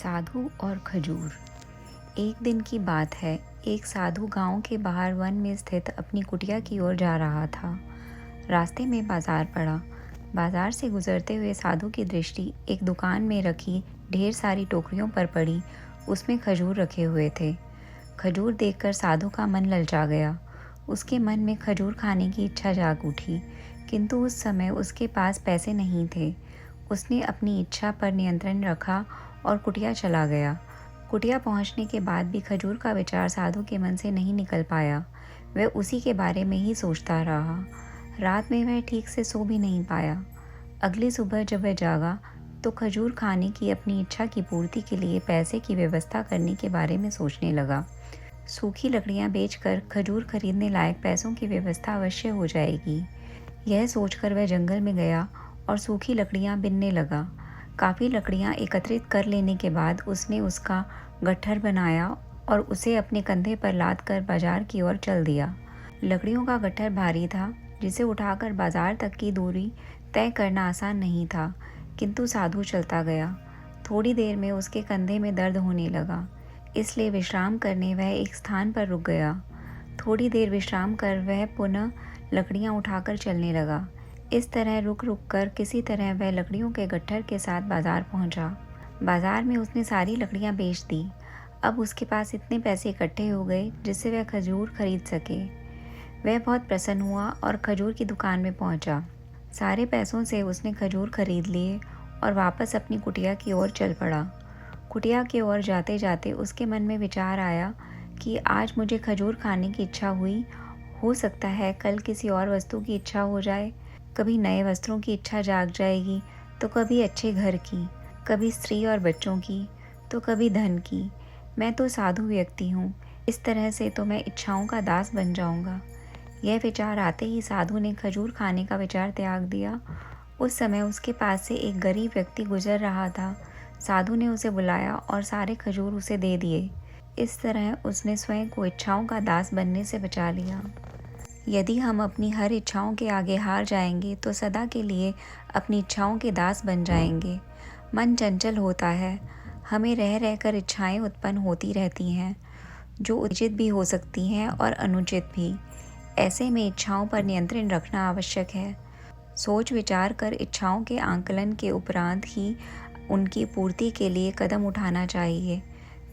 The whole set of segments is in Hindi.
साधु और खजूर। एक दिन की बात है। एक साधु गांव के बाहर वन में स्थित अपनी कुटिया की ओर जा रहा था। रास्ते में बाजार पड़ा। बाजार से गुजरते हुए साधु की दृष्टि एक दुकान में रखी ढेर सारी टोकरियों पर पड़ी। उसमें खजूर रखे हुए थे। खजूर देखकर साधु का मन ललचा गया। उसके मन में खजूर खाने की इच्छा जाग उठी, किंतु उस समय उसके पास पैसे नहीं थे। उसने अपनी इच्छा पर नियंत्रण रखा और कुटिया चला गया। कुटिया पहुंचने के बाद भी खजूर का विचार साधु के मन से नहीं निकल पाया। वह उसी के बारे में ही सोचता रहा। रात में वह ठीक से सो भी नहीं पाया। अगली सुबह जब वह जागा तो खजूर खाने की अपनी इच्छा की पूर्ति के लिए पैसे की व्यवस्था करने के बारे में सोचने लगा। सूखी लकड़ियां बेचकर खजूर खरीदने लायक पैसों की व्यवस्था अवश्य हो जाएगी। यह सोचकर वह जंगल में गया और सूखी लकड़ियां बिनने लगा। काफ़ी लकड़ियां एकत्रित कर लेने के बाद उसने उसका गट्ठर बनाया और उसे अपने कंधे पर लाद कर बाजार की ओर चल दिया। लकड़ियों का गट्ठर भारी था, जिसे उठाकर बाजार तक की दूरी तय करना आसान नहीं था, किंतु साधु चलता गया। थोड़ी देर में उसके कंधे में दर्द होने लगा, इसलिए विश्राम करने वह एक स्थान पर रुक गया। थोड़ी देर विश्राम कर वह पुनः लकड़ियां उठाकर चलने लगा। इस तरह रुक रुक कर किसी तरह वह लकड़ियों के गट्ठर के साथ बाजार पहुंचा। बाजार में उसने सारी लकड़ियां बेच दी। अब उसके पास इतने पैसे इकट्ठे हो गए जिससे वह खजूर खरीद सके। वह बहुत प्रसन्न हुआ और खजूर की दुकान में पहुंचा। सारे पैसों से उसने खजूर खरीद लिए और वापस अपनी कुटिया की ओर चल पड़ा। कुटिया की ओर जाते जाते उसके मन में विचार आया कि आज मुझे खजूर खाने की इच्छा हुई, हो सकता है कल किसी और वस्तु की इच्छा हो जाए। कभी नए वस्त्रों की इच्छा जाग जाएगी, तो कभी अच्छे घर की, कभी स्त्री और बच्चों की, तो कभी धन की। मैं तो साधु व्यक्ति हूँ, इस तरह से तो मैं इच्छाओं का दास बन जाऊँगा। यह विचार आते ही साधु ने खजूर खाने का विचार त्याग दिया। उस समय उसके पास से एक गरीब व्यक्ति गुजर रहा था। साधु ने उसे बुलाया और सारे खजूर उसे दे दिए। इस तरह उसने स्वयं को इच्छाओं का दास बनने से बचा लिया। यदि हम अपनी हर इच्छाओं के आगे हार जाएंगे तो सदा के लिए अपनी इच्छाओं के दास बन जाएंगे। मन चंचल होता है, हमें रह रहकर इच्छाएं उत्पन्न होती रहती हैं, जो उचित भी हो सकती हैं और अनुचित भी। ऐसे में इच्छाओं पर नियंत्रण रखना आवश्यक है। सोच विचार कर इच्छाओं के आंकलन के उपरांत ही उनकी पूर्ति के लिए कदम उठाना चाहिए,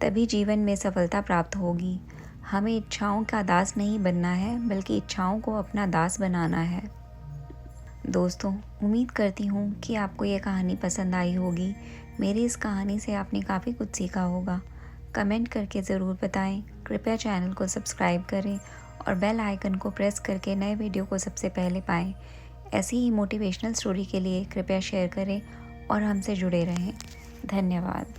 तभी जीवन में सफलता प्राप्त होगी। हमें इच्छाओं का दास नहीं बनना है, बल्कि इच्छाओं को अपना दास बनाना है। दोस्तों, उम्मीद करती हूँ कि आपको ये कहानी पसंद आई होगी। मेरी इस कहानी से आपने काफ़ी कुछ सीखा होगा। कमेंट करके ज़रूर बताएं। कृपया चैनल को सब्सक्राइब करें और बेल आइकन को प्रेस करके नए वीडियो को सबसे पहले पाएं। ऐसी ही मोटिवेशनल स्टोरी के लिए कृपया शेयर करें और हमसे जुड़े रहें। धन्यवाद।